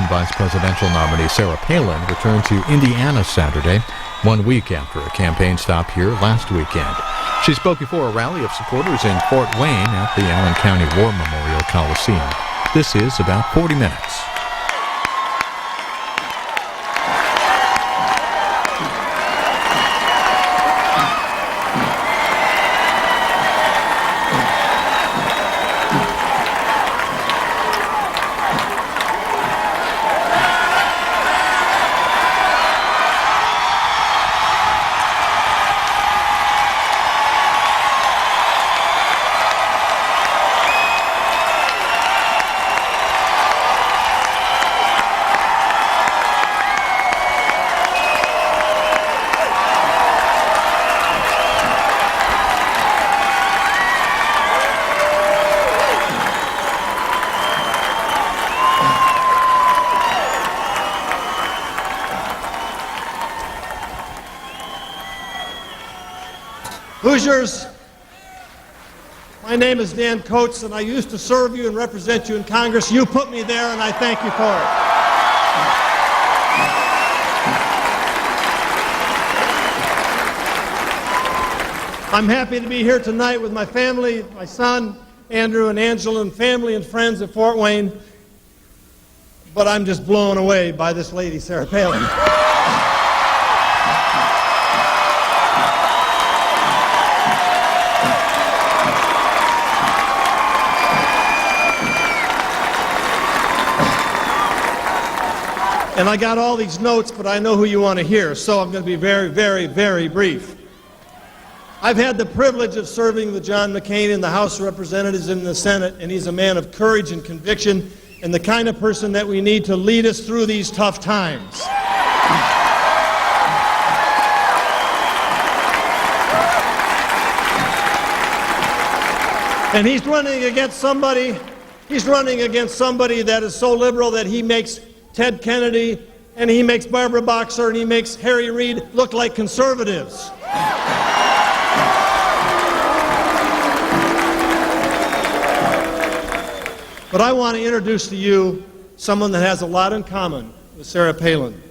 Vice presidential nominee Sarah Palin returned to Indiana Saturday, 1 week after a campaign stop here last weekend. She spoke before a rally of supporters in Fort Wayne at the Allen County War Memorial Coliseum. This is about 40 minutes. Hoosiers, my name is Dan Coates, and I used to serve you and represent you in Congress. You put me there, and I thank you for it. I'm happy to be here tonight with my family, my son, Andrew and Angela, and family and friends at Fort Wayne, but I'm just blown away by this lady, Sarah Palin. And I got all these notes, but I know who you want to hear, so I'm going to be very, very, very brief. I've had the privilege of serving with John McCain in the House of Representatives and in the Senate, and he's a man of courage and conviction and the kind of person that we need to lead us through these tough times. And he's running against somebody that is so liberal that he makes Ted Kennedy, and he makes Barbara Boxer, and he makes Harry Reid look like conservatives. But I want to introduce to you someone that has a lot in common with Sarah Palin,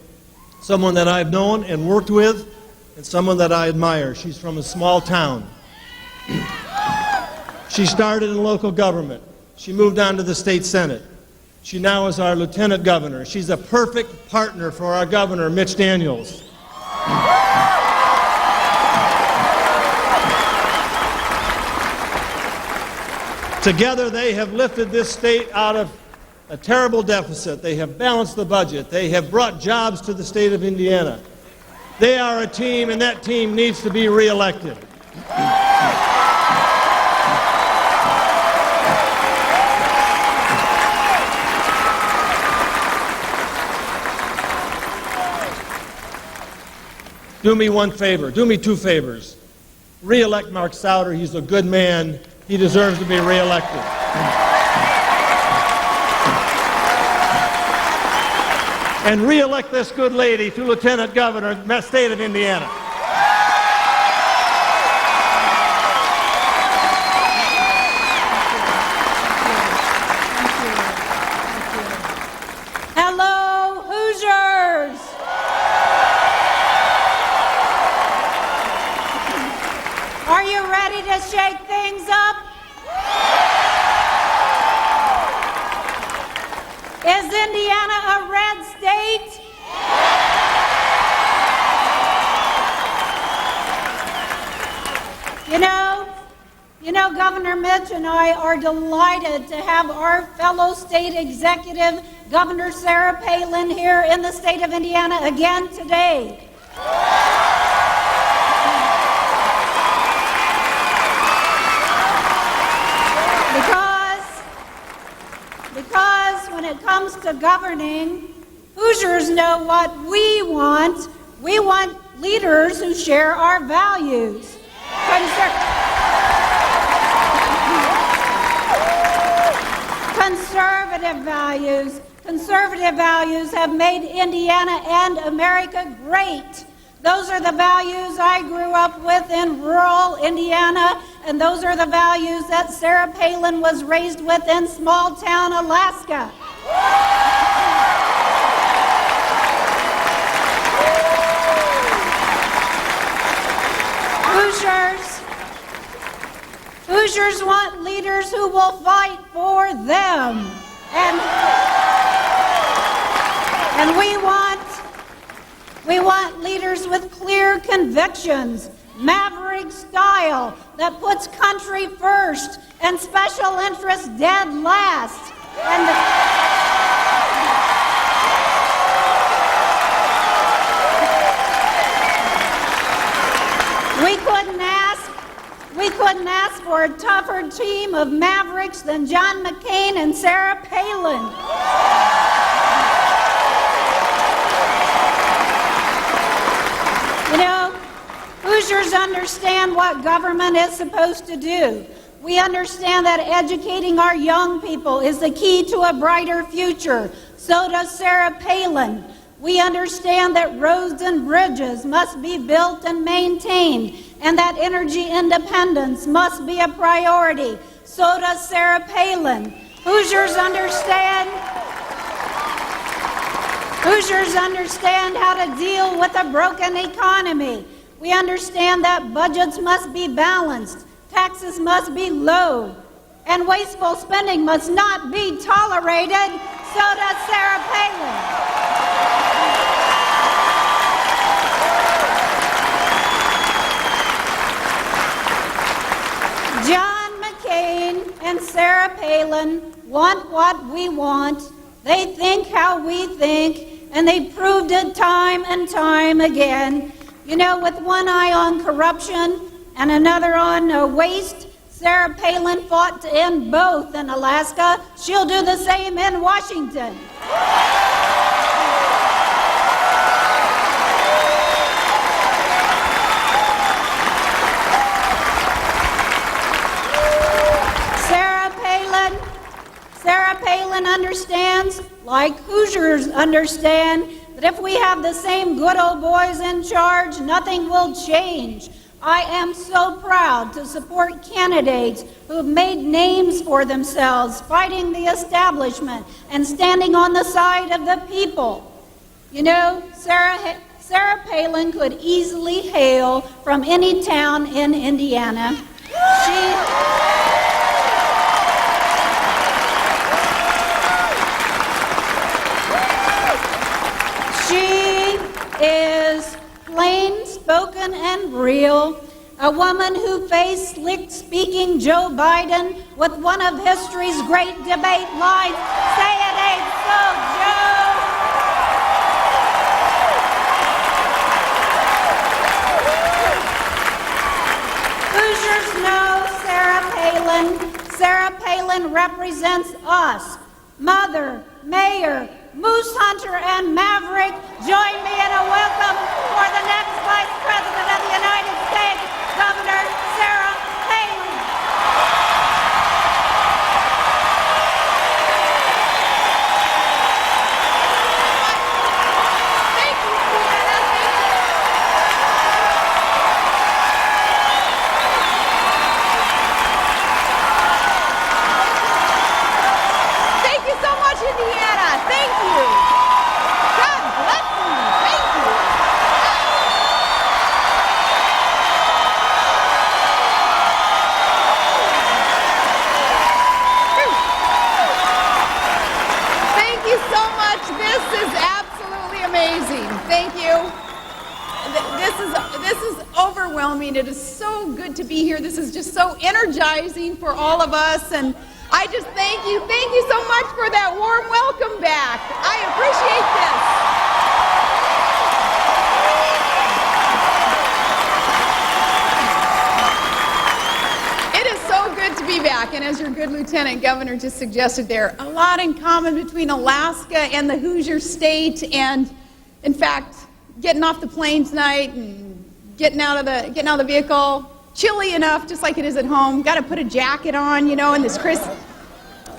someone that I've known and worked with, and someone that I admire. She's from a small town. She started in local government. She moved on to the state senate. She now is our lieutenant governor. She's a perfect partner for our governor, Mitch Daniels. Together, they have lifted this state out of a terrible deficit. They have balanced the budget. They have brought jobs to the state of Indiana. They are a team, and that team needs to be reelected. Do me one favor, do me two favors. Re-elect Mark Souder. He's a good man. He deserves to be re-elected. And re-elect this good lady to Lieutenant Governor of the state of Indiana. Hello, Hoosiers! Are you ready to shake things up? Is Indiana a red state? You know, Governor Mitch and I are delighted to have our fellow state executive, Governor Sarah Palin, here in the state of Indiana again today. Because when it comes to governing, Hoosiers know what we want. We want leaders who share our values. Conservative values have made Indiana and America great. Those are the values I grew up with in rural Indiana, and those are the values that Sarah Palin was raised with in small town Alaska. fight for them. And we want leaders with clear convictions, maverick style that puts country first and special interests dead last. We couldn't ask for a tougher team of mavericks than John McCain and Sarah Palin. You know, Hoosiers understand what government is supposed to do. We understand that educating our young people is the key to a brighter future. So does Sarah Palin. We understand that roads and bridges must be built and maintained, and that energy independence must be a priority. So does Sarah Palin. Hoosiers understand how to deal with a broken economy. We understand that budgets must be balanced, taxes must be low, and wasteful spending must not be tolerated. So does Sarah Palin. John McCain and Sarah Palin want what we want. They think how we think, and they proved it time and time again. You know, with one eye on corruption and another on waste, Sarah Palin fought to end both in Alaska. She'll do the same in Washington. Sarah Palin understands, like Hoosiers understand, that if we have the same good old boys in charge, nothing will change. I am so proud to support candidates who have made names for themselves, fighting the establishment and standing on the side of the people. You know, Sarah Palin could easily hail from any town in Indiana. She is plain-spoken and real, a woman who faced slick-speaking Joe Biden with one of history's great debate lines, "Say it ain't so, Joe." Hoosiers know Sarah Palin. Sarah Palin represents us, Mother, Mayor, Moose Hunter, and Maverick. Join me in a welcome for the next Vice President of the United States, Governor Sarah Palin. Thank you, Susanna. Thank you so much, Indiana. Thank you. God bless you. Thank you. Thank you so much. This is absolutely amazing. Thank you. This is overwhelming. It is so good to be here. This is just so energizing for all of us, and I just thank you so much for that warm welcome back. I appreciate this. It is so good to be back, and as your good Lieutenant Governor just suggested there, a lot in common between Alaska and the Hoosier State, and in fact, getting off the plane tonight and getting out of the vehicle, chilly enough, just like it is at home. Got to put a jacket on, you know, in this crisp.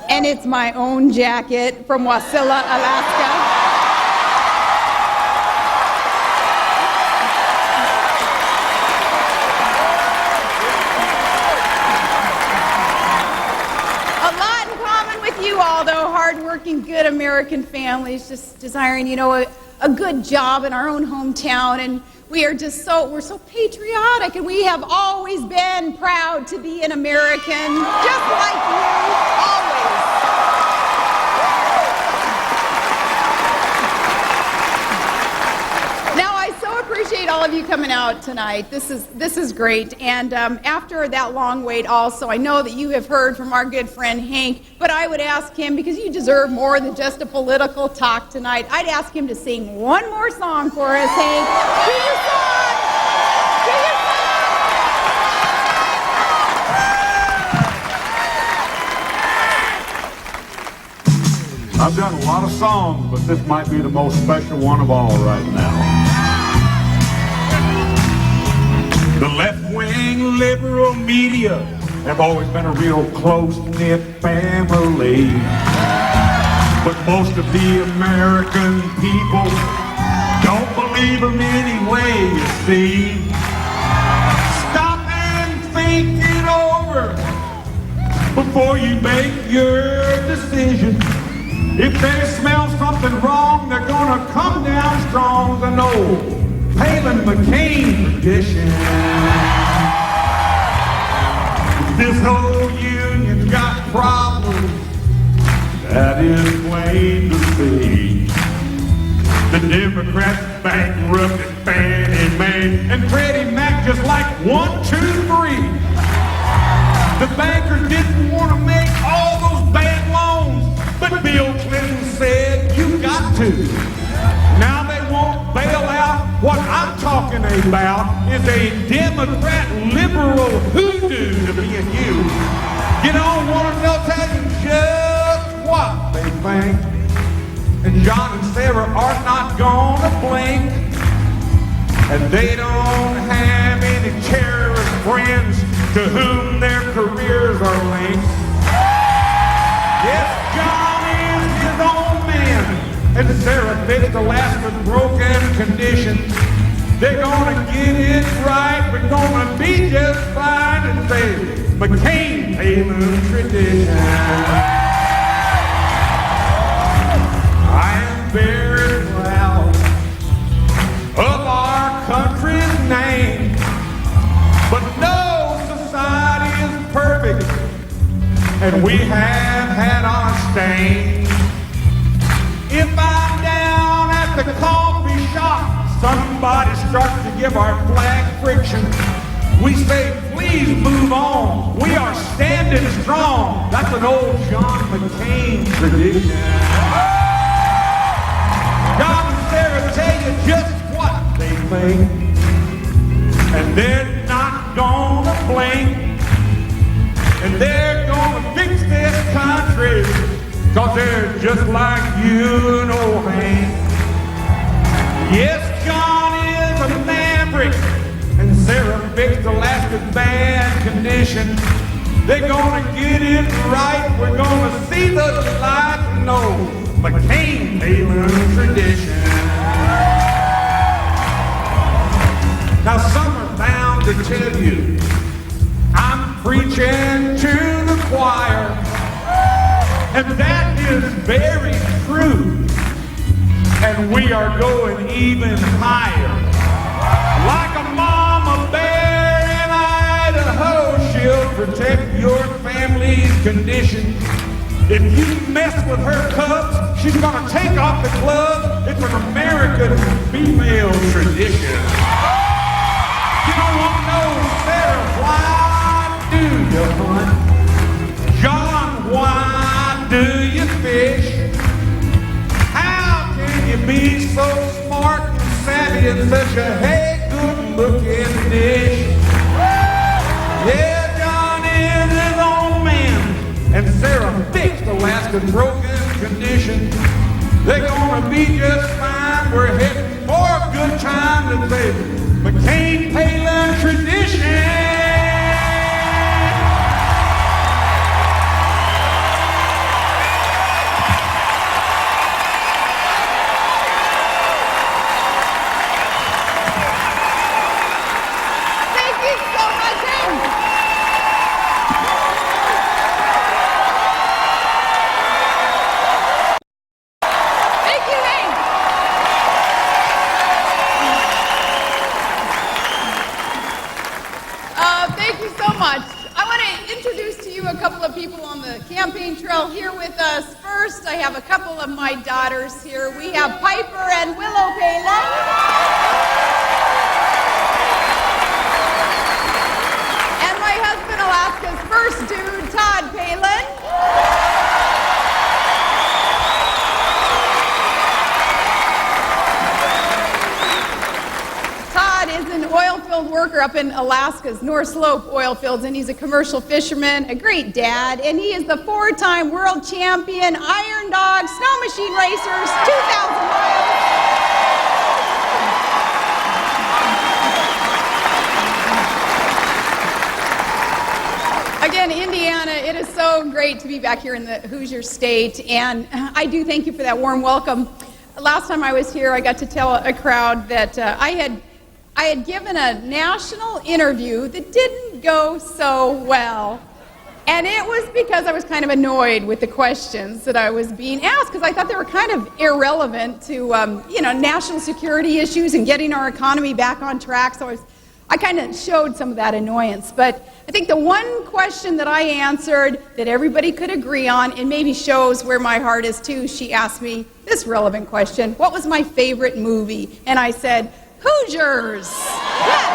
And it's my own jacket from Wasilla, Alaska. A lot in common with you all, though. Hardworking, good American families, just desiring, you know, a good job in our own hometown. And We are just we're so patriotic, and we have always been proud to be an American, just like you, always. Now, I so appreciate all of you coming out tonight. This is great. And after that long wait also, I know that you have heard from our good friend Hank, but I would ask him, because you deserve more than just a political talk tonight, I'd ask him to sing one more song for us, Hank. Do your song! Do your song! I've done a lot of songs, but this might be the most special one of all right now. The left-wing liberal media have always been a real close-knit family. But most of the American people don't believe them anyway, you see. Stop and think it over before you make your decision. If they smell something wrong, they're gonna come down strong. The no Palin McCain tradition. This whole union's got problems, that is plain to see. The Democrats bankrupted Fannie Mae and Freddie Mac just like 1, 2, 3. The bankers didn't want to make all those bad loans, but Bill Clinton said you got to. Now they won't bail out. What I'm talking about is a Democrat liberal hoodoo to me and you. You don't want to know, tell you just what they think. And John and Sarah are not gonna blink. And they don't have any cherished friends to whom their careers are linked. Yes, John is his own man. And Sarah fits the last with broken condition. They're gonna get it right. We're gonna be just fine and say McCain-Palin tradition. I am very proud of our country's name, but no society is perfect, and we have had our stains. If I'm down at the coffee shop, somebody starts to give our flag friction, we say, please move on. We are standing strong. That's an old John McCain tradition. John and Sarah tell you just what they think, and they're not gonna blink, and they're gonna fix this country, 'cause they're just like you and old Hank. Yes, John is a maverick, and Sarah fixed Alaska's bad condition. They're gonna get it right. We're gonna see the light. No McCain-Palin tradition. Now some are bound to tell you I'm preaching to the choir, and that is very true. And we are going even higher. Like a mama bear in Idaho, she'll protect your family's condition. If you mess with her cubs, she's gonna take off the gloves. It's an American female tradition. You don't want to know, Sarah, why do you hunt? John, why do you fish? How can you be so smart and savvy in such a good-looking dish? Yeah, John is his own man, and Sarah fixed Alaska's broken condition. They're gonna be just fine. We're heading for a good time to say McCain-Palin tradition. marching trail here with us. First, I have a couple of my daughters here. We have Piper and Willow Palin. And my husband, Alaska's first dude, Todd Palin. Todd is an oil field worker up in Alaska's North Slope oil fields, and he's a commercial fisherman, a great dad, and he is the 4-time world champion Iron Dog Snow Machine Racers, 2,000 miles. Again, Indiana, it is so great to be back here in the Hoosier State, and I do thank you for that warm welcome. Last time I was here, I got to tell a crowd that I had given a national interview that didn't go so well. And it was because I was kind of annoyed with the questions that I was being asked, because I thought they were kind of irrelevant to, national security issues and getting our economy back on track. So I kind of showed some of that annoyance. But I think the one question that I answered that everybody could agree on, and maybe shows where my heart is too, she asked me this relevant question: what was my favorite movie? And I said, Hoosiers. Yes.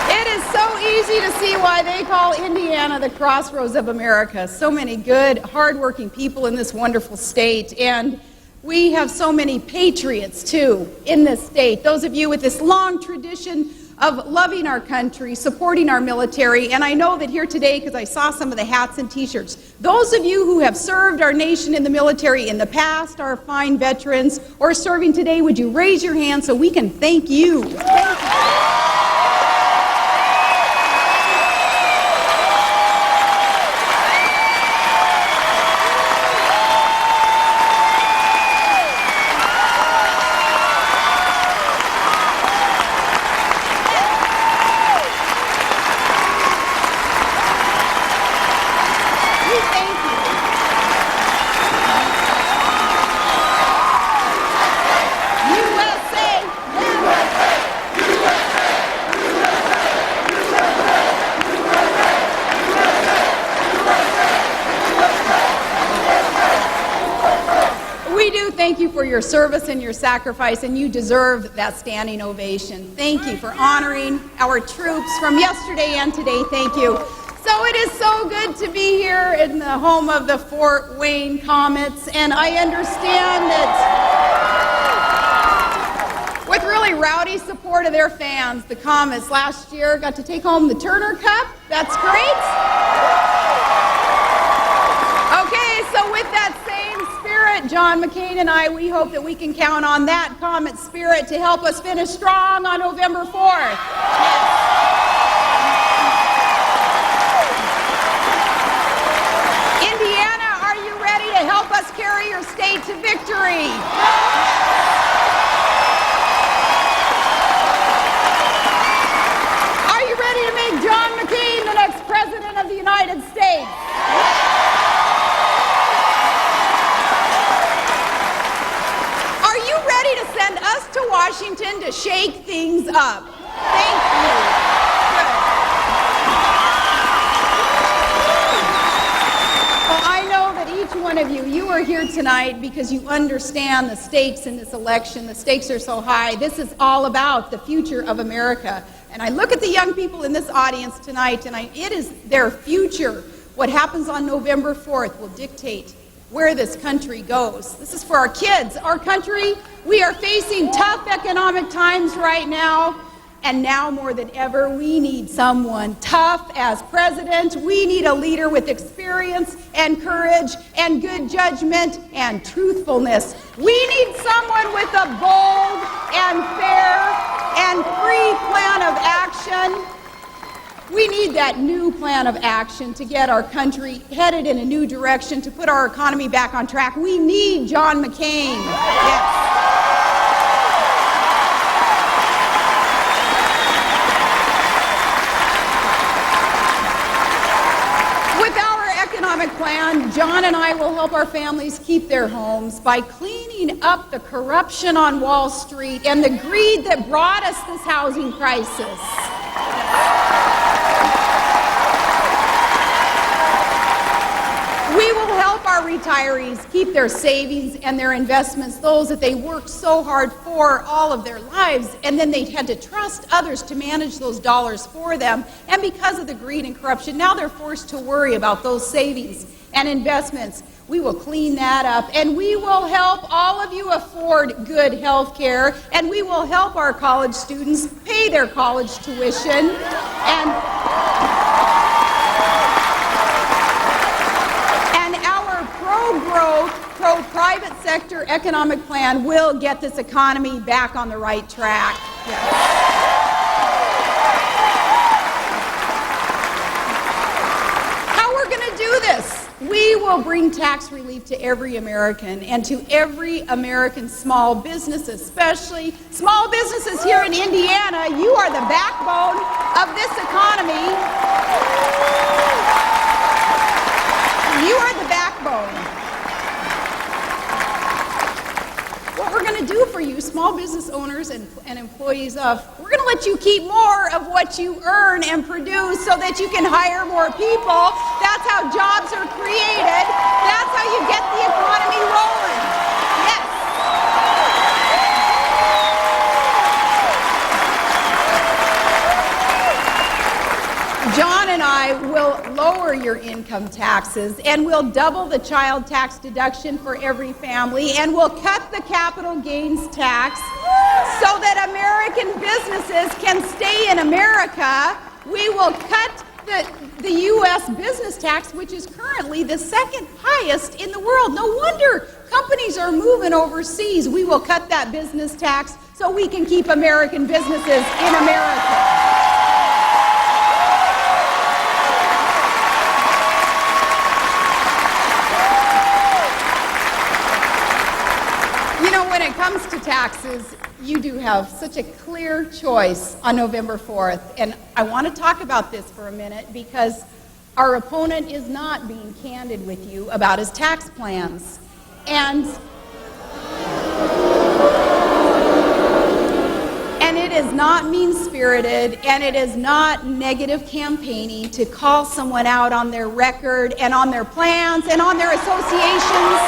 It is so easy to see why they call Indiana the crossroads of America. So many good, hardworking people in this wonderful state, and we have so many patriots too in this state. Those of you with this long tradition of loving our country, supporting our military, and I know that here today, because I saw some of the hats and t-shirts, those of you who have served our nation in the military in the past, our fine veterans, or serving today, would you raise your hand so we can thank you? Thank you. Thank you for your service and your sacrifice, and you deserve that standing ovation. Thank you for honoring our troops from yesterday and today. Thank you. So it is so good to be here in the home of the Fort Wayne Comets, and I understand that with really rowdy support of their fans, the Comets last year got to take home the Turner Cup. That's great. Okay, so with that same spirit, John McCain and I, we hope that we can count on that Comet spirit to help us finish strong on November 4th. Yes. Indiana, are you ready to help us carry your state to victory? Are you ready to make John McCain the next President of the United States? Send us to Washington to shake things up. Thank you. Good. Well, I know that each one of you are here tonight because you understand the stakes in this election. The stakes are so high. This is all about the future of America. And I look at the young people in this audience tonight, and it is their future. What happens on November 4th will dictate where this country goes. This is for our kids, our country. We are facing tough economic times right now, and now more than ever, we need someone tough as president. We need a leader with experience and courage and good judgment and truthfulness. We need someone with a bold and fair and free plan of action. We need that new plan of action to get our country headed in a new direction, to put our economy back on track. We need John McCain. Yes. economic plan, John and I will help our families keep their homes by cleaning up the corruption on Wall Street and the greed that brought us this housing crisis. We will help our retirees keep their savings and their investments, those that they worked so hard for all of their lives, and then they had to trust others to manage those dollars for them. And because of the greed and corruption, now they're forced to worry about those savings and investments. We will clean that up, and we will help all of you afford good health care, and we will help our college students pay their college tuition. And our pro-growth, pro-private sector economic plan will get this economy back on the right track. Yes. How we're going to do this? We will bring tax relief to every American and to every American small business, especially small businesses here in Indiana. You are the backbone of this economy. You are the backbone. What we're going to do for you, small business owners and employees we're going to let you keep more of what you earn and produce so that you can hire more people. That's how jobs are created. That's how you get the economy rolling. Yes. John and I will lower your income taxes, and we'll double the child tax deduction for every family, and we'll cut the capital gains tax so that American businesses can stay in America. We will cut the U.S. business tax, which is currently the second highest in the world. No wonder companies are moving overseas. We will cut that business tax so we can keep American businesses in America. When it comes to taxes, you do have such a clear choice on November 4th. And I want to talk about this for a minute because our opponent is not being candid with you about his tax plans. And it is not mean-spirited, and it is not negative campaigning to call someone out on their record and on their plans and on their associations.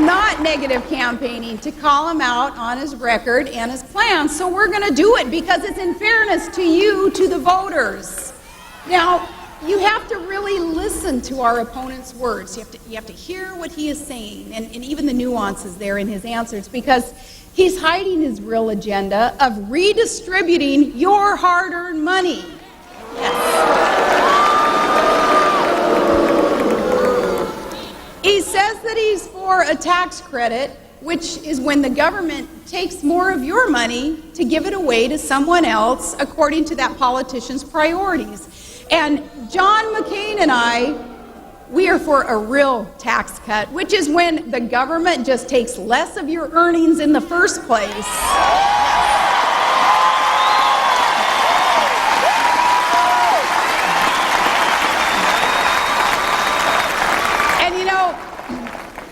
Not negative campaigning to call him out on his record and his plans. So we're going to do it because it's in fairness to you, to the voters. Now, you have to really listen to our opponent's words. You have to hear what he is saying and even the nuances there in his answers, because he's hiding his real agenda of redistributing your hard-earned money. Yes. He says that he's for a tax credit, which is when the government takes more of your money to give it away to someone else according to that politician's priorities. And John McCain and I, we are for a real tax cut, which is when the government just takes less of your earnings in the first place.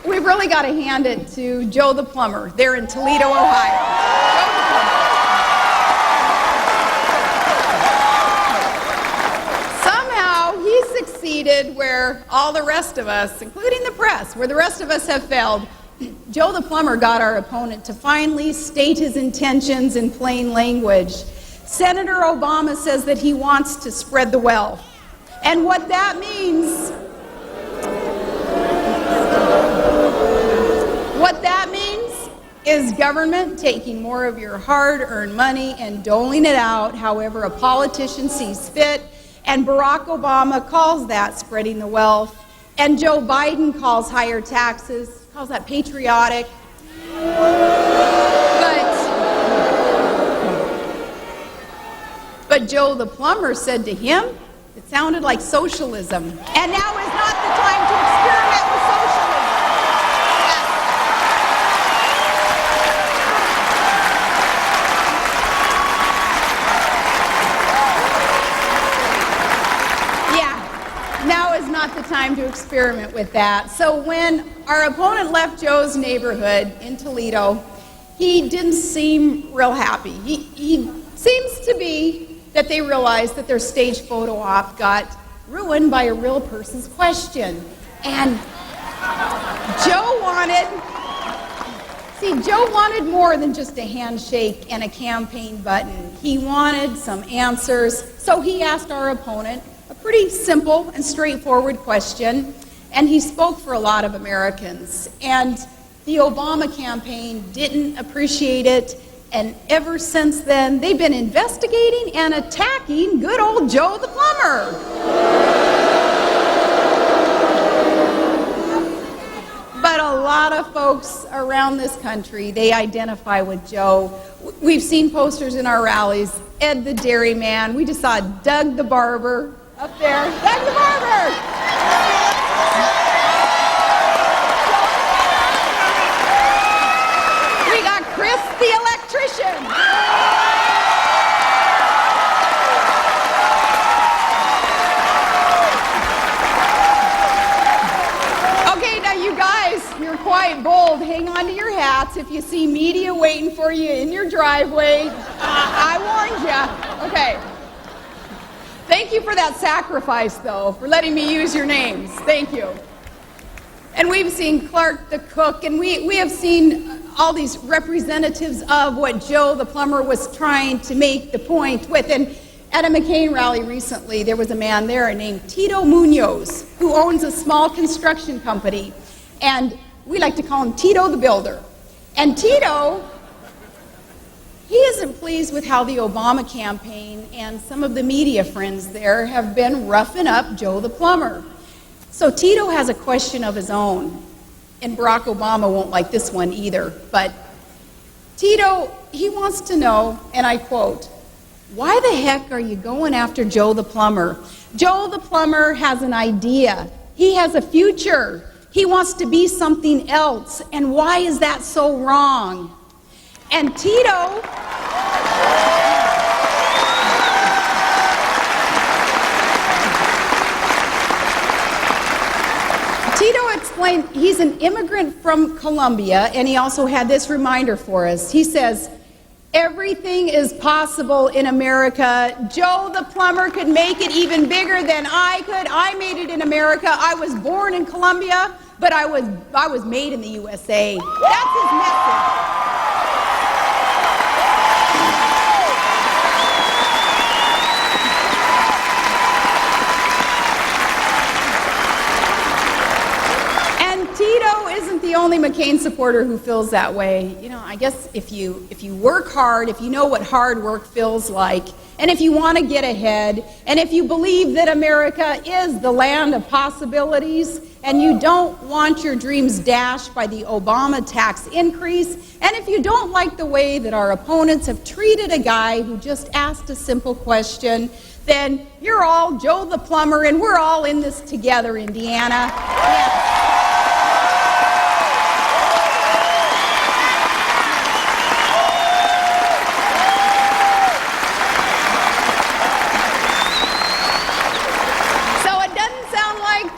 We've really got to hand it to Joe the plumber there in Toledo, Ohio. Somehow he succeeded where all the rest of us, including the press, where the rest of us have failed. Joe the plumber got our opponent to finally state his intentions in plain language. Senator Obama says that he wants to spread the wealth. And what that means... What that means is government taking more of your hard-earned money and doling it out however a politician sees fit. And Barack Obama calls that spreading the wealth. And Joe Biden calls higher taxes, calls that patriotic. But Joe the plumber said to him, it sounded like socialism. And now is not the time to experiment with socialism. time to experiment with that. So when our opponent left Joe's neighborhood in Toledo, he didn't seem real happy. He seems to be that they realized that their stage photo op got ruined by a real person's question. And Joe wanted more than just a handshake and a campaign button. He wanted some answers. So he asked our opponent a pretty simple and straightforward question, and he spoke for a lot of Americans. And the Obama campaign didn't appreciate it, and ever since then, they've been investigating and attacking good old Joe the plumber. But a lot of folks around this country, they identify with Joe. We've seen posters in our rallies, Ed the dairyman. We just saw Doug the barber up there. Doug the barber! We got Chris the electrician. Okay, now you guys, you're quite bold. Hang on to your hats. If you see media waiting for you in your driveway, I warned you. Okay. Thank you for that sacrifice, though, for letting me use your names. Thank you. And we've seen Clark the cook, and we have seen all these representatives of what Joe the plumber was trying to make the point with. And at a McCain rally recently, there was a man there named Tito Munoz, who owns a small construction company. And we like to call him Tito the Builder. And Tito, he isn't pleased with how the Obama campaign and some of the media friends there have been roughing up Joe the plumber. So Tito has a question of his own, and Barack Obama won't like this one either, but Tito, he wants to know, and I quote, "Why the heck are you going after Joe the plumber? Joe the plumber has an idea. He has a future. He wants to be something else, and why is that so wrong?" And Tito explained he's an immigrant from Colombia, and he also had this reminder for us. He says, "Everything is possible in America. Joe the plumber could make it even bigger than I could. I made it in America. I was born in Colombia, but I was made in the USA." That's his message. Tito isn't the only McCain supporter who feels that way. You know, I guess if you work hard, if you know what hard work feels like, and if you want to get ahead, and if you believe that America is the land of possibilities, and you don't want your dreams dashed by the Obama tax increase, and if you don't like the way that our opponents have treated a guy who just asked a simple question, then you're all Joe the plumber, and we're all in this together, Indiana. Yeah.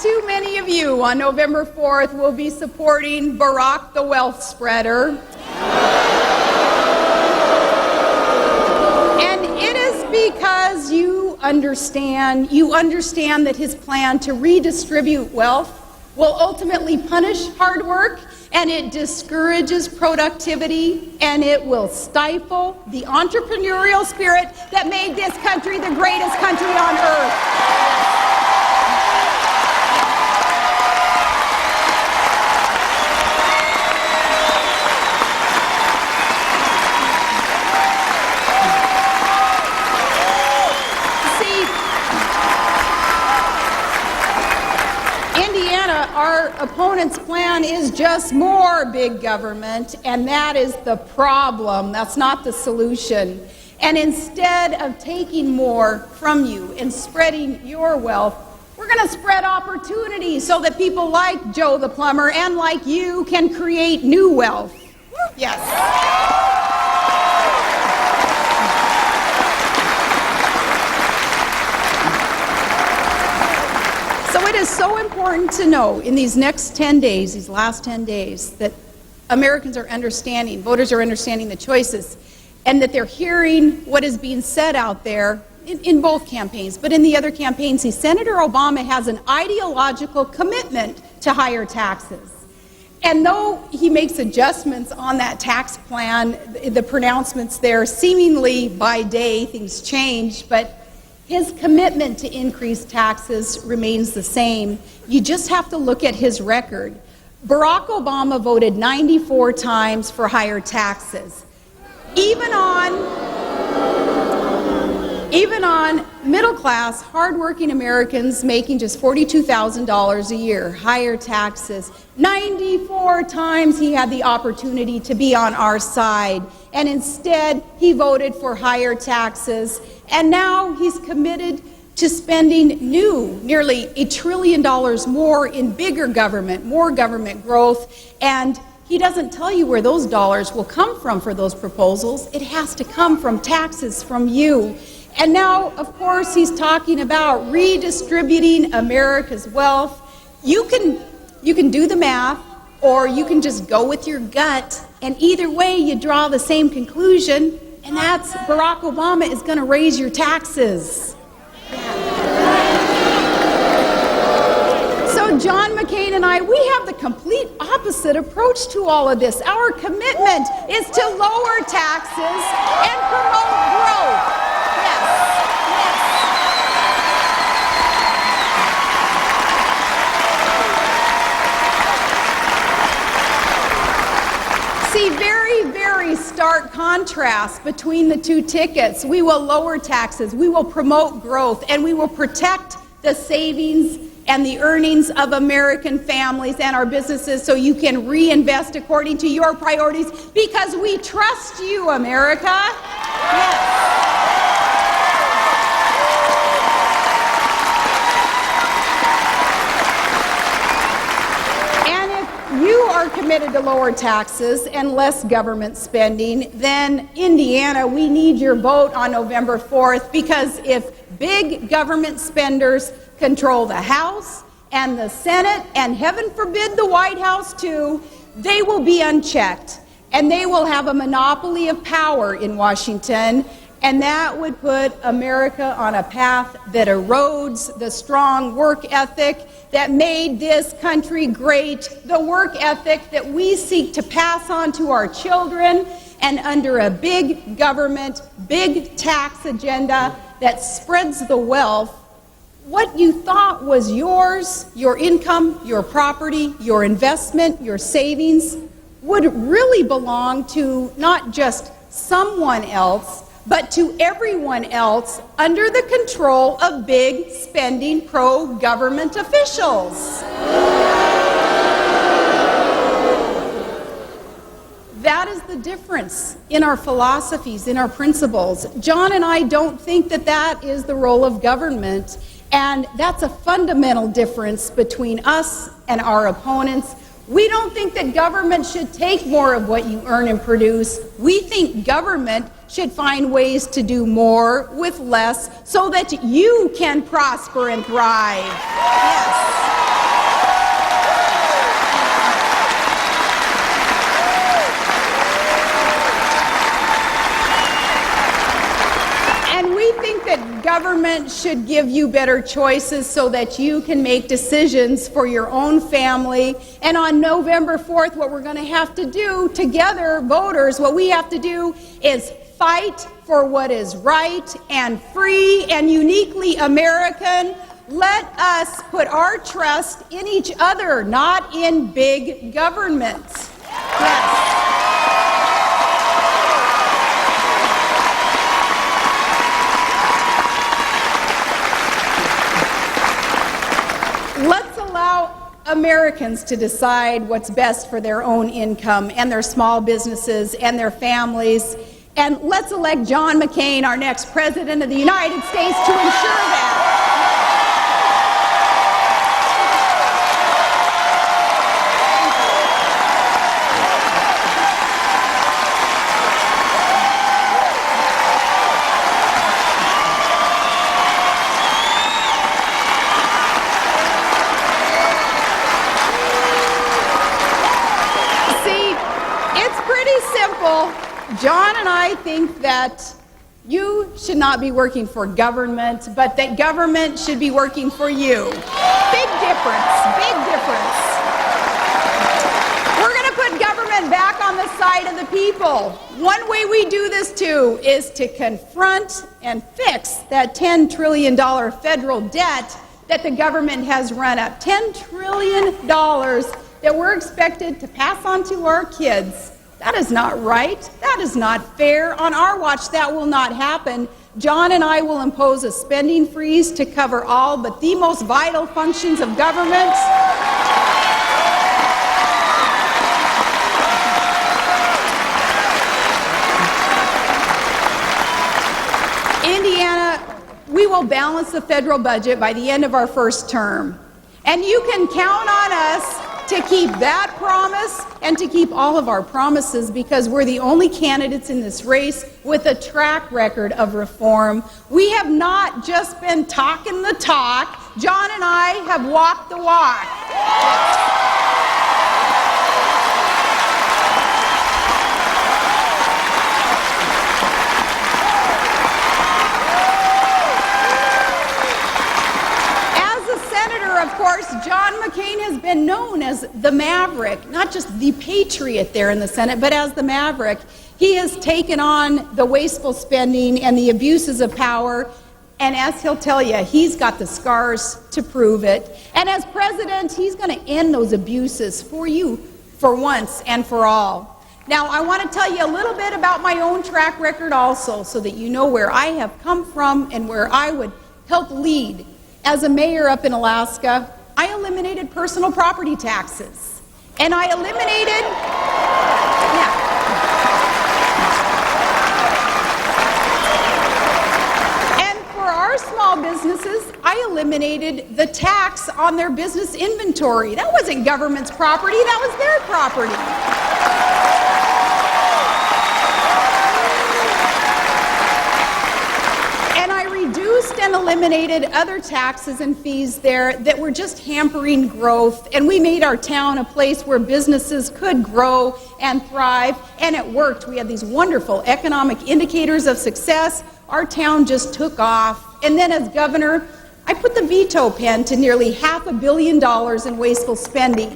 Too many of you on November 4th will be supporting Barack the wealth spreader. And it is because you understand that his plan to redistribute wealth will ultimately punish hard work, and it discourages productivity, and it will stifle the entrepreneurial spirit that made this country the greatest country on earth. Our opponent's plan is just more big government, and that is the problem. That's not the solution. And instead of taking more from you and spreading your wealth, we're going to spread opportunity so that people like Joe the plumber and like you can create new wealth. Yes. So it is so important important to know in these next 10 days, these last 10 days, that Americans are understanding, voters are understanding the choices, and that they're hearing what is being said out there in both campaigns. But in the other campaigns, Senator Obama has an ideological commitment to higher taxes. And though he makes adjustments on that tax plan, the pronouncements there, seemingly by day things change, but his commitment to increase taxes remains the same. You just have to look at his record. Barack Obama voted 94 times for higher taxes. Even on middle-class, hardworking Americans making just $42,000 a year, higher taxes. 94 times he had the opportunity to be on our side, and instead he voted for higher taxes. And now he's committed to spending nearly $1 trillion more in bigger government, more government growth, and he doesn't tell you where those dollars will come from for those proposals. It has to come from taxes from you. And now, of course, he's talking about redistributing America's wealth. You can do the math, or you can just go with your gut, and either way you draw the same conclusion, and that's Barack Obama is going to raise your taxes. So John McCain and I, we have the complete opposite approach to all of this. Our commitment is to lower taxes and promote growth. See, very, very stark contrast between the two tickets. We will lower taxes, we will promote growth, and we will protect the savings and the earnings of American families and our businesses so you can reinvest according to your priorities, because we trust you, America. Yes. You are committed to lower taxes and less government spending, then Indiana, we need your vote on November 4th, because if big government spenders control the House and the Senate, and heaven forbid the White House too, they will be unchecked and they will have a monopoly of power in Washington, and that would put America on a path that erodes the strong work ethic that made this country great, the work ethic that we seek to pass on to our children, and under a big government, big tax agenda that spreads the wealth, what you thought was yours, your income, your property, your investment, your savings, would really belong to not just someone else, but to everyone else under the control of big spending pro-government officials. That is the difference in our philosophies, in our principles. John and I don't think that that is the role of government, and that's a fundamental difference between us and our opponents. We don't think that government should take more of what you earn and produce. We think government should find ways to do more with less so that you can prosper and thrive. Yes. And we think that government should give you better choices so that you can make decisions for your own family. And on November 4th, what we're going to have to do together, voters, what we have to do is fight for what is right and free and uniquely American. Let us put our trust in each other, not in big government. Yes. Let's allow Americans to decide what's best for their own income and their small businesses and their families. And let's elect John McCain, our next President of the United States, to ensure that. John and I think that you should not be working for government, but that government should be working for you. Big difference, big difference. We're going to put government back on the side of the people. One way we do this too is to confront and fix that $10 trillion federal debt that the government has run up. $10 trillion that we're expected to pass on to our kids. That is not right. That is not fair. On our watch, that will not happen. John and I will impose a spending freeze to cover all but the most vital functions of government. Indiana, we will balance the federal budget by the end of our first term. And you can count on us to keep that promise and to keep all of our promises, because we're the only candidates in this race with a track record of reform. We have not just been talking the talk. John and I have walked the walk. Of course, John McCain has been known as the Maverick, not just the patriot there in the Senate, but as the Maverick. He has taken on the wasteful spending and the abuses of power, and as he'll tell you, he's got the scars to prove it. And as president, he's going to end those abuses for you, for once and for all. Now, I want to tell you a little bit about my own track record also, so that you know where I have come from and where I would help lead. As a mayor up in Alaska, I eliminated personal property taxes. And I eliminated, And for our small businesses, I eliminated the tax on their business inventory. That wasn't government's property, that was their property. And eliminated other taxes and fees there that were just hampering growth, and we made our town a place where businesses could grow and thrive, and it worked. We had these wonderful economic indicators of success. Our town just took off. And then as governor, I put the veto pen to nearly $500 million in wasteful spending.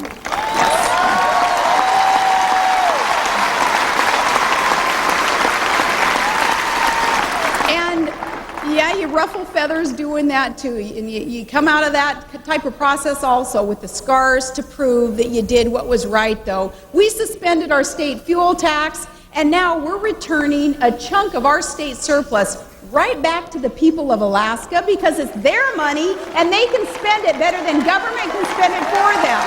Yeah, you ruffle feathers doing that too, and you come out of that type of process also with the scars to prove that you did what was right, though. We suspended our state fuel tax, and now we're returning a chunk of our state surplus right back to the people of Alaska, because it's their money and they can spend it better than government can spend it for them.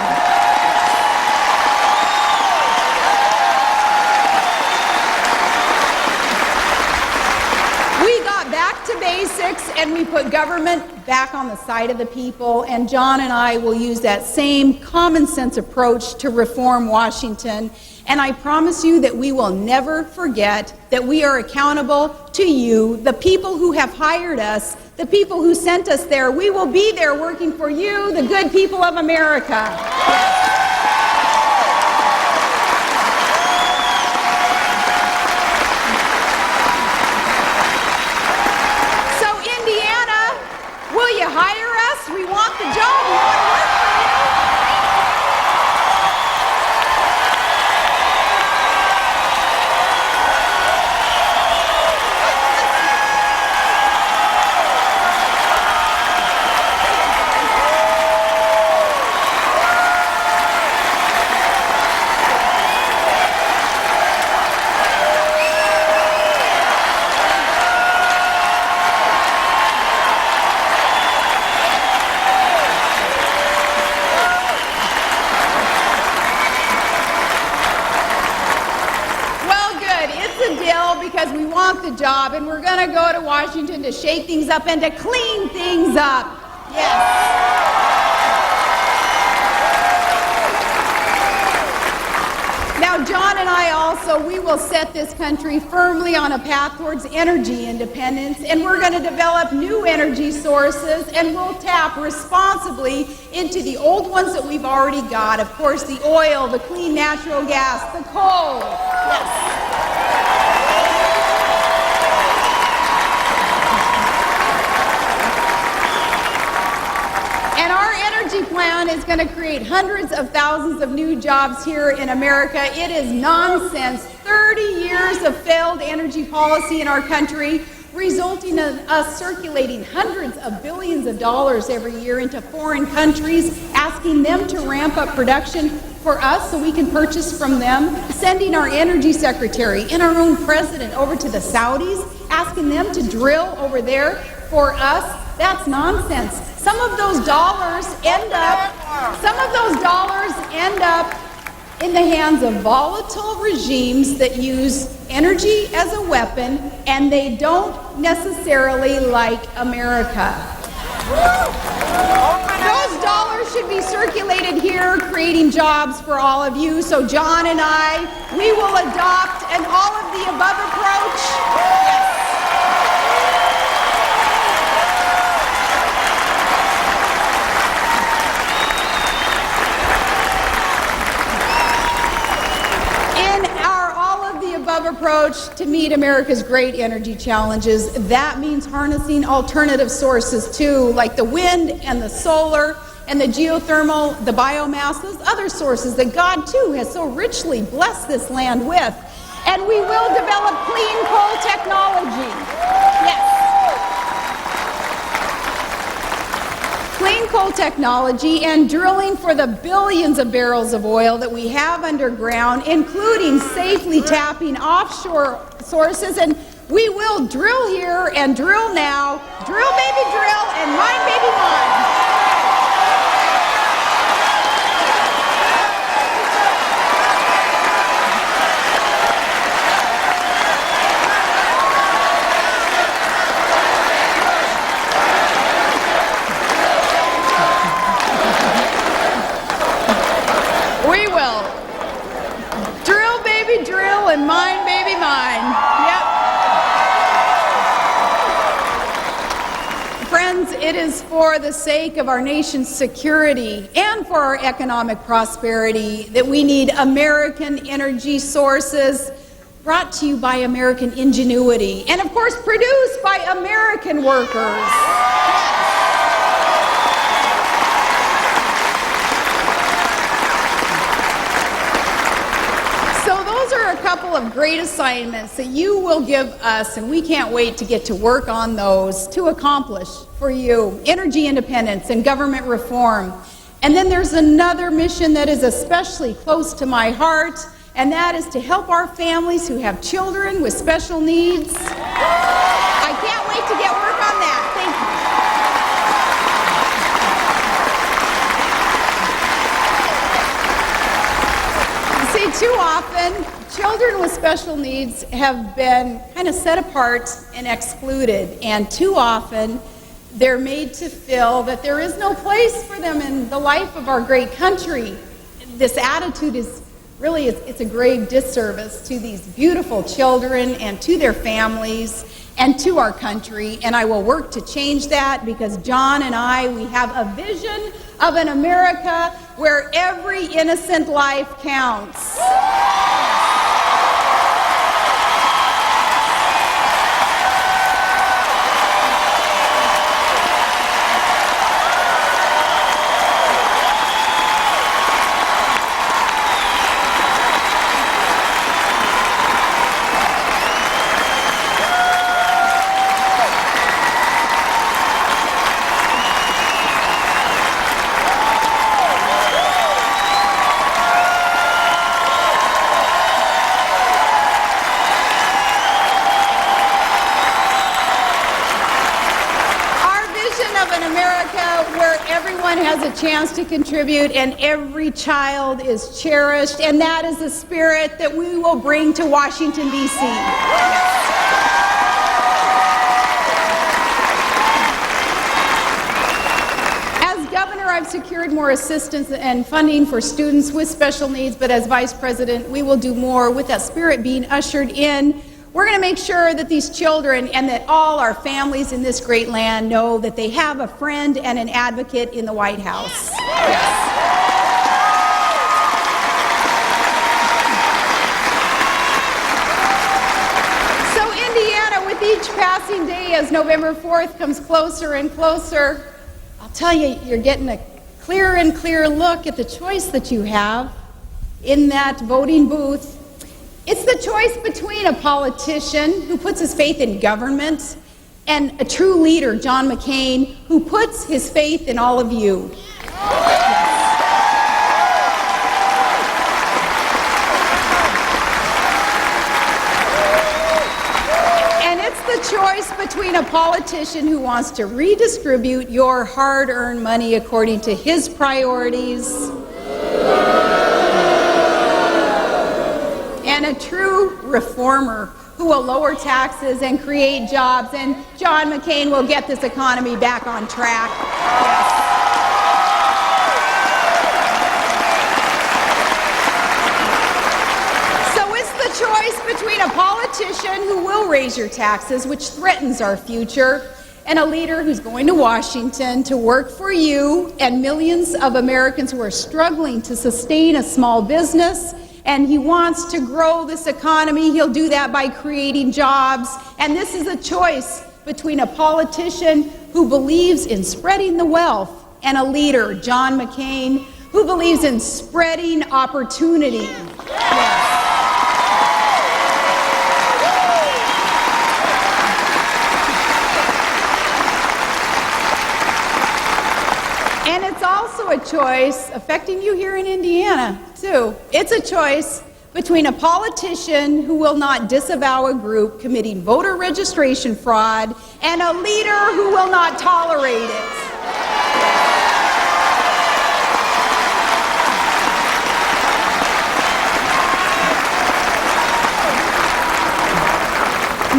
Back to basics, and we put government back on the side of the people, and John and I will use that same common sense approach to reform Washington, and I promise you that we will never forget that we are accountable to you, the people who have hired us, the people who sent us there. We will be there working for you, the good people of America. Will you hire us? We want the job. We want to work for you. Because we want the job, and we're going to go to Washington to shake things up and to clean things up. Yes. Now, John and I also, we will set this country firmly on a path towards energy independence, and we're going to develop new energy sources, and we'll tap responsibly into the old ones that we've already got. Of course, the oil, the clean natural gas, the coal. Yes. going to create hundreds of thousands of new jobs here in America. It is nonsense. 30 years of failed energy policy in our country, resulting in us circulating hundreds of billions of dollars every year into foreign countries, asking them to ramp up production for us so we can purchase from them, sending our energy secretary and our own president over to the Saudis, asking them to drill over there for us. That's nonsense. Some of those dollars end up in the hands of volatile regimes that use energy as a weapon, and they don't necessarily like America. Those dollars should be circulated here, creating jobs for all of you. So John and I, we will adopt an all-of-the-above approach. Yes. Approach to meet America's great energy challenges. That means harnessing alternative sources too, like the wind and the solar and the geothermal, the biomass, those other sources that God too has so richly blessed this land with. And we will develop clean coal technology. Yes. Clean coal technology and drilling for the billions of barrels of oil that we have underground, including safely tapping offshore sources. And we will drill here and drill now. Drill, baby, drill, and mine, baby, mine. And mine, baby, mine. Yep. Friends, it is for the sake of our nation's security and for our economic prosperity that we need American energy sources brought to you by American ingenuity and, of course, produced by American workers. Couple of great assignments that you will give us, and we can't wait to get to work on those to accomplish for you energy independence and government reform. And then there's another mission that is especially close to my heart, and that is to help our families who have children with special needs. I can't wait to get work on that. Thank you. See, too often children with special needs have been kind of set apart and excluded, and too often they're made to feel that there is no place for them in the life of our great country. This attitude is really, it's a grave disservice to these beautiful children and to their families and to our country, and I will work to change that because John and I, we have a vision of an America where every innocent life counts. Has a chance to contribute and every child is cherished, and that is the spirit that we will bring to Washington, D.C. As governor, I've secured more assistance and funding for students with special needs, but as vice president, we will do more with that spirit being ushered in. We're going to make sure that these children and that all our families in this great land know that they have a friend and an advocate in the White House. Yes. So Indiana, with each passing day as November 4th comes closer and closer, I'll tell you, you're getting a clearer and clearer look at the choice that you have in that voting booth. It's the choice between a politician who puts his faith in government and a true leader, John McCain, who puts his faith in all of you. And it's the choice between a politician who wants to redistribute your hard-earned money according to his priorities and a true reformer who will lower taxes and create jobs, and John McCain will get this economy back on track. Yes. So it's the choice between a politician who will raise your taxes, which threatens our future, and a leader who's going to Washington to work for you and millions of Americans who are struggling to sustain a small business. And he wants to grow this economy. He'll do that by creating jobs. And this is a choice between a politician who believes in spreading the wealth and a leader, John McCain, who believes in spreading opportunity. Yes. And it's also a choice affecting you here in Indiana, too. It's a choice between a politician who will not disavow a group committing voter registration fraud and a leader who will not tolerate it.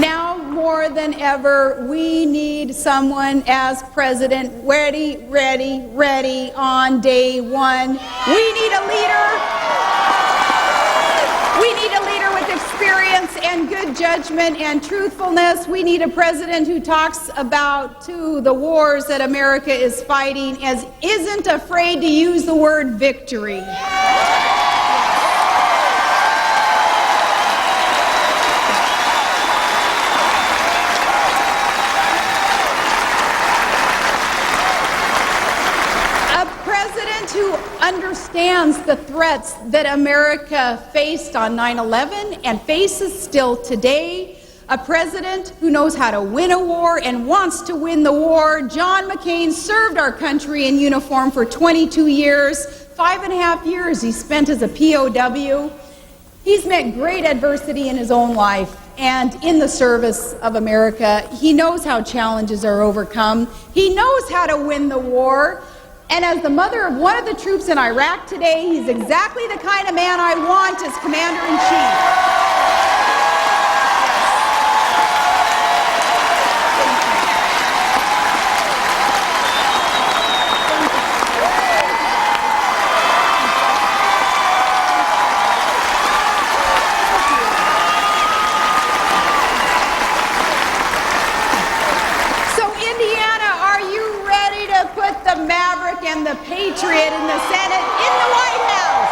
Now more than ever, we need someone as president ready, ready, ready on day one. We need a leader. We need a leader with experience and good judgment and truthfulness. We need a president who talks about, too, the wars that America is fighting, as isn't afraid to use the word victory. Who understands the threats that America faced on 9/11 and faces still today. A president who knows how to win a war and wants to win the war. John McCain served our country in uniform for 22 years. 5.5 years he spent as a POW. He's met great adversity in his own life and in the service of America. He knows how challenges are overcome. He knows how to win the war. And as the mother of one of the troops in Iraq today, he's exactly the kind of man I want as Commander-in-Chief. And the patriot in the Senate, in the White House.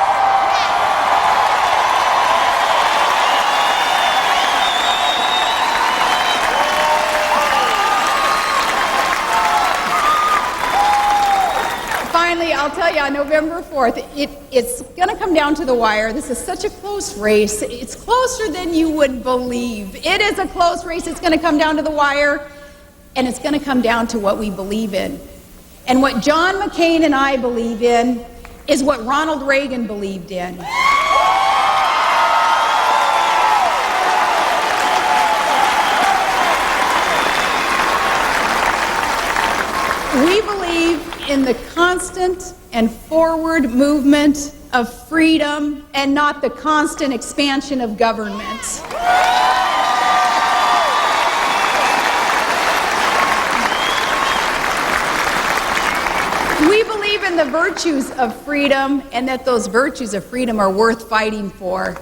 Finally, I'll tell you, on November 4th, it's going to come down to the wire. This is such a close race. It's closer than you would believe. It is a close race. It's going to come down to the wire, and it's going to come down to what we believe in. And what John McCain and I believe in is what Ronald Reagan believed in. We believe in the constant and forward movement of freedom and not the constant expansion of government. We believe in the virtues of freedom and that those virtues of freedom are worth fighting for.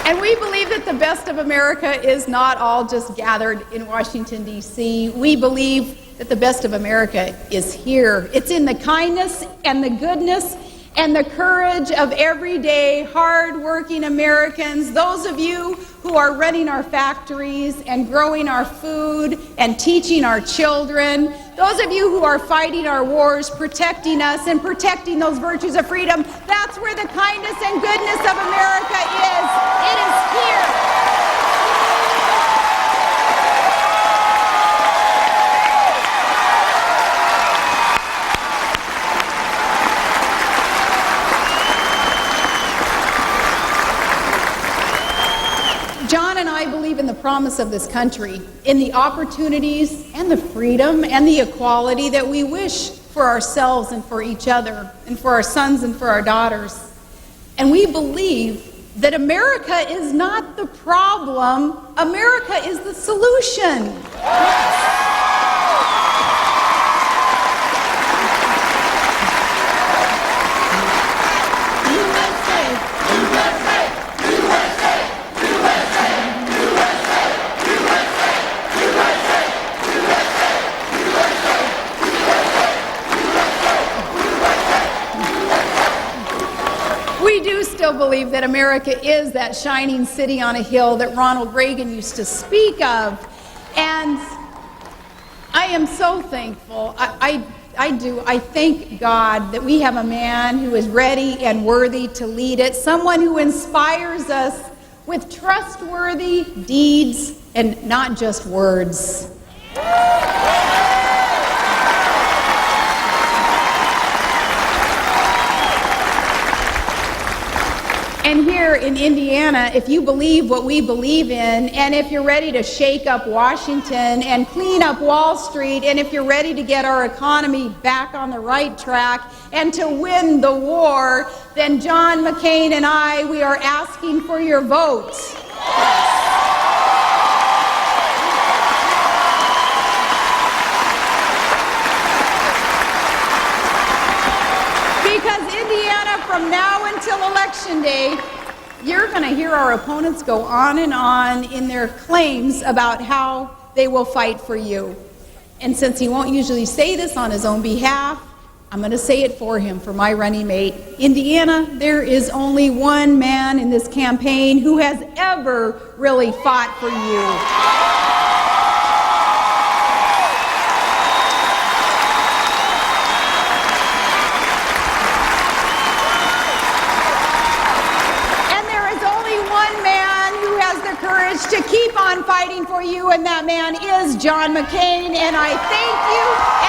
And we believe that the best of America is not all just gathered in Washington, D.C. We believe that the best of America is here. It's in the kindness and the goodness and the courage of everyday, hard-working Americans, those of you who are running our factories and growing our food and teaching our children, those of you who are fighting our wars, protecting us and protecting those virtues of freedom, that's where the kindness and goodness of America is. It is here. John and I believe in the promise of this country, in the opportunities and the freedom and the equality that we wish for ourselves and for each other and for our sons and for our daughters. And we believe that America is not the problem, America is the solution. Believe that America is that shining city on a hill that Ronald Reagan used to speak of. And I am so thankful. I thank God that we have a man who is ready and worthy to lead it, someone who inspires us with trustworthy deeds and not just words. And here in Indiana, if you believe what we believe in, and if you're ready to shake up Washington and clean up Wall Street, and if you're ready to get our economy back on the right track and to win the war, then John McCain and I, we are asking for your vote. Because Indiana, from now until Election Day, you're going to hear our opponents go on and on in their claims about how they will fight for you. And since he won't usually say this on his own behalf, I'm going to say it for him, for my running mate. Indiana, there is only one man in this campaign who has ever really fought for you. To keep on fighting for you, and that man is John McCain, and I thank you.